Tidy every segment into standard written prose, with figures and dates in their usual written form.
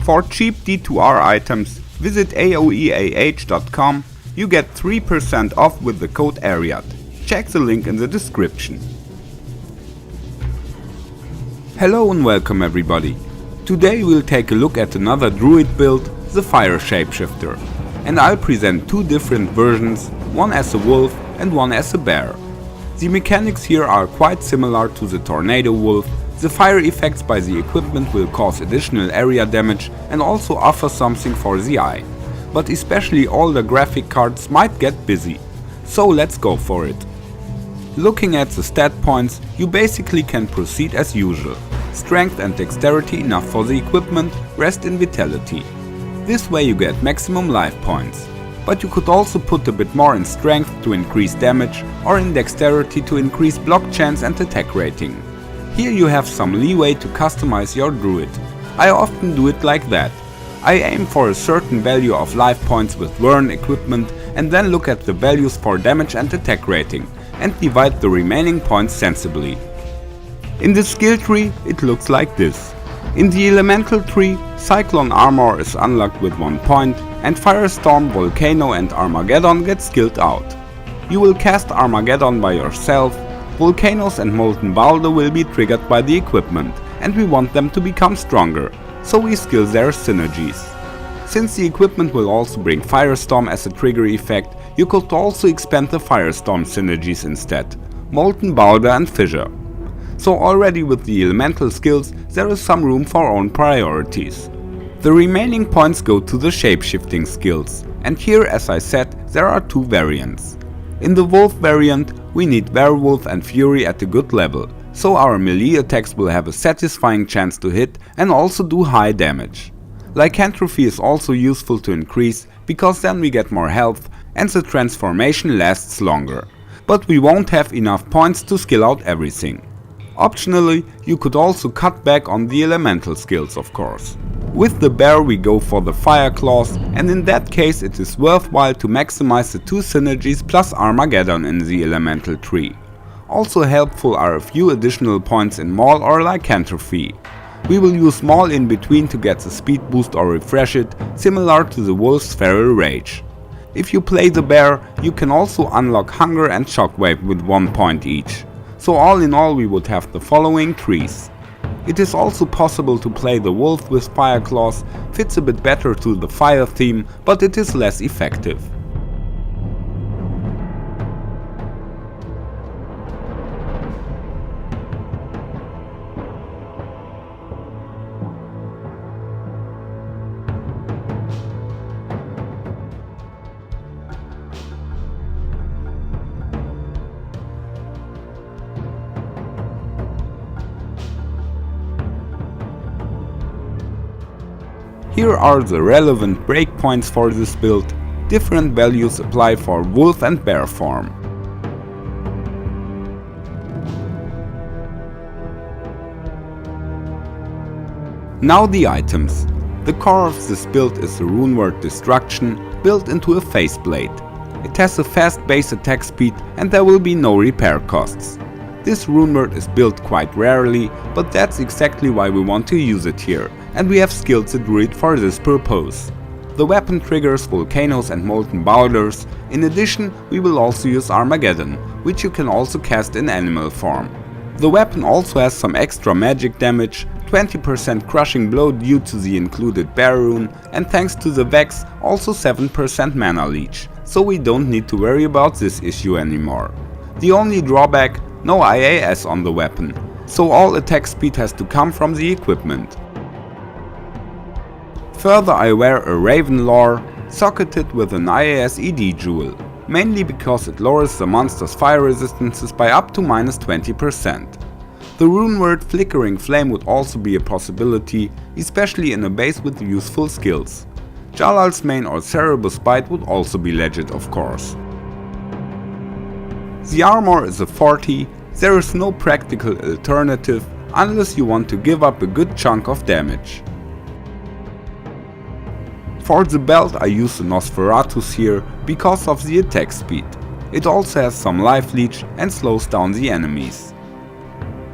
For cheap D2R items, visit aoeah.com. You get 3% off with the code ARIAD. Check the link in the description. Hello and welcome everybody. Today we'll take a look at another druid build, the Fire-Shapeshifter. And I'll present two different versions, one as a wolf and one as a bear. The mechanics here are quite similar to the Tornado Wolf. The fire effects by the equipment will cause additional area damage and also offer something for the eye. But especially all the graphic cards might get busy. So let's go for it. Looking at the stat points, you basically can proceed as usual. Strength and dexterity enough for the equipment, rest in vitality. This way you get maximum life points. But you could also put a bit more in strength to increase damage or in dexterity to increase block chance and attack rating. Here you have some leeway to customize your druid. I often do it like that. I aim for a certain value of life points with Vern equipment and then look at the values for damage and attack rating and divide the remaining points sensibly. In the skill tree it looks like this. In the elemental tree, Cyclone Armor is unlocked with 1 point and Firestorm, Volcano and Armageddon get skilled out. You will cast Armageddon by yourself. Volcanoes and Molten Boulder will be triggered by the equipment and we want them to become stronger, so we skill their synergies. Since the equipment will also bring Firestorm as a trigger effect, you could also expand the Firestorm synergies instead, Molten Boulder and Fissure. So already with the elemental skills there is some room for own priorities. The remaining points go to the shapeshifting skills, and here as I said there are two variants. In the Wolf variant we need Werewolf and Fury at a good level, so our melee attacks will have a satisfying chance to hit and also do high damage. Lycanthropy is also useful to increase, because then we get more health and the transformation lasts longer. But we won't have enough points to skill out everything. Optionally, you could also cut back on the elemental skills of course. With the bear we go for the fire claws, and in that case it is worthwhile to maximize the two synergies plus Armageddon in the elemental tree. Also helpful are a few additional points in Maul or Lycanthropy. We will use Maul in between to get the speed boost or refresh it, similar to the Wolf's Feral Rage. If you play the bear, you can also unlock Hunger and Shockwave with 1 point each. So all in all we would have the following trees. It is also possible to play the wolf with fire claws, fits a bit better to the fire theme, but it is less effective. Here are the relevant breakpoints for this build. Different values apply for wolf and bear form. Now the items. The core of this build is the runeword Destruction built into a faceplate. It has a fast base attack speed and there will be no repair costs. This runeword is built quite rarely, but that's exactly why we want to use it here, and we have skilled the druid for this purpose. The weapon triggers Volcanoes and Molten Boulders. In addition, we will also use Armageddon, which you can also cast in animal form. The weapon also has some extra magic damage, 20% crushing blow due to the included bear rune, and thanks to the Vex also 7% mana leech, so we don't need to worry about this issue anymore. The only drawback, no IAS on the weapon, so all attack speed has to come from the equipment. Further I wear a Raven Lore, socketed with an IAS ED jewel, mainly because it lowers the monster's fire resistances by up to -20%. The runeword Flickering Flame would also be a possibility, especially in a base with useful skills. Jalal's Mane or Cerebus Bite would also be legit of course. The armor is a 40, there is no practical alternative unless you want to give up a good chunk of damage. For the belt I use the Nosferatus here because of the attack speed. It also has some life leech and slows down the enemies.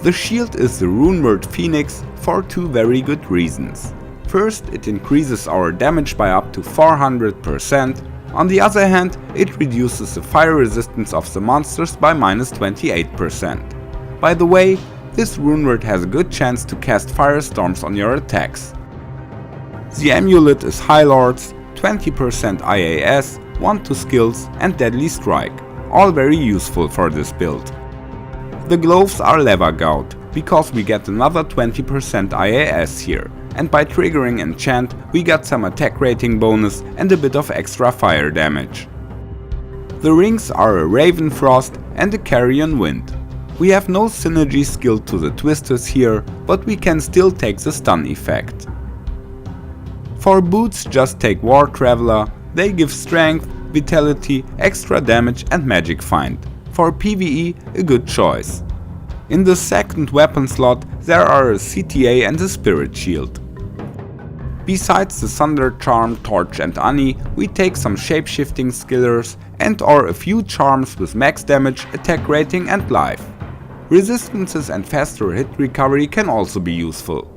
The shield is the runeword Phoenix for two very good reasons. First, it increases our damage by up to 400%, on the other hand, it reduces the fire resistance of the monsters by -28%. By the way, this rune word has a good chance to cast firestorms on your attacks. The amulet is High Lord's, 20% IAS, 1 to skills and Deadly Strike, all very useful for this build. The gloves are Leather Gout, because we get another 20% IAS here, and by triggering enchant we got some attack rating bonus and a bit of extra fire damage. The rings are a Raven Frost and a Carrion Wind. We have no synergy skill to the twisters here, but we can still take the stun effect. For boots just take War Traveler, they give strength, vitality, extra damage and magic find. For PvE a good choice. In the second weapon slot there are a CTA and a Spirit Shield. Besides the Thunder Charm, Torch and Ani, we take some shapeshifting skillers and or a few charms with max damage, attack rating and life. Resistances and faster hit recovery can also be useful.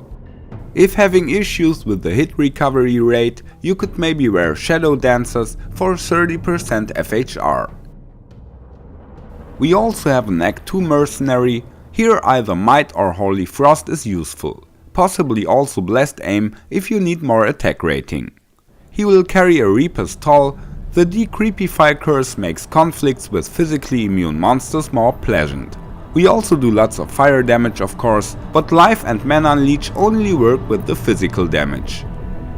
If having issues with the hit recovery rate, you could maybe wear Shadow Dancers for 30% FHR. We also have an Act 2 Mercenary, here either Might or Holy Frost is useful, possibly also Blessed Aim if you need more attack rating. He will carry a Reaper's Toll, the Decreepify curse makes conflicts with physically immune monsters more pleasant. We also do lots of fire damage of course, but life and mana leech only work with the physical damage.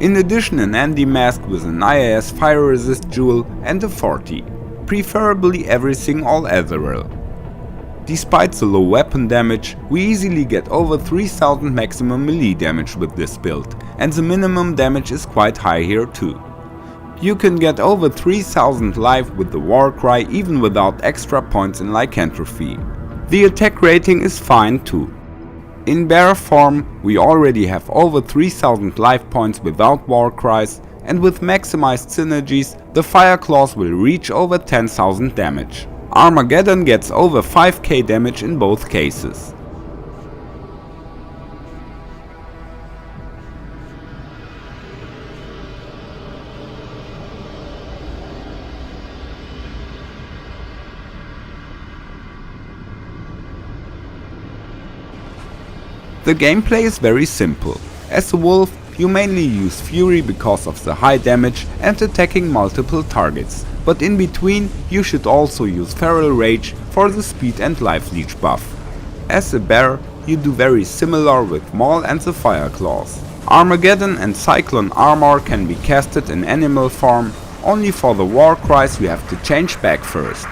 In addition an Andy mask with an IAS fire resist jewel and a 40, preferably everything all ethereal. Despite the low weapon damage, we easily get over 3000 maximum melee damage with this build, and the minimum damage is quite high here too. You can get over 3000 life with the War Cry even without extra points in Lycanthropy. The attack rating is fine too. In Bear form we already have over 3000 life points without War Cries, and with maximized synergies the Fire Claws will reach over 10,000 damage. Armageddon gets over 5k damage in both cases. The gameplay is very simple. As a wolf, you mainly use Fury because of the high damage and attacking multiple targets, but in between you should also use Feral Rage for the speed and life leech buff. As a bear, you do very similar with Maul and the Fire Claws. Armageddon and Cyclone armor can be casted in animal form, only for the War Cries you have to change back first.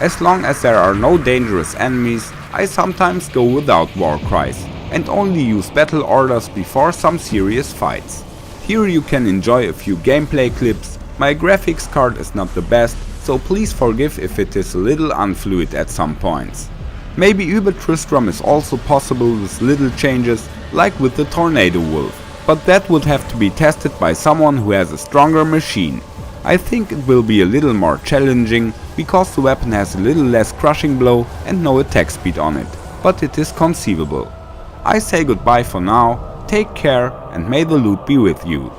As long as there are no dangerous enemies, I sometimes go without War Cries and only use battle orders before some serious fights. Here you can enjoy a few gameplay clips. My graphics card is not the best, so please forgive if it is a little unfluid at some points. Maybe Uber Tristram is also possible with little changes, like with the Tornado Wolf, but that would have to be tested by someone who has a stronger machine. I think it will be a little more challenging, because the weapon has a little less crushing blow and no attack speed on it, but it is conceivable. I say goodbye for now, take care and may the loot be with you.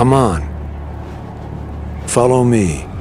Come on. Follow me.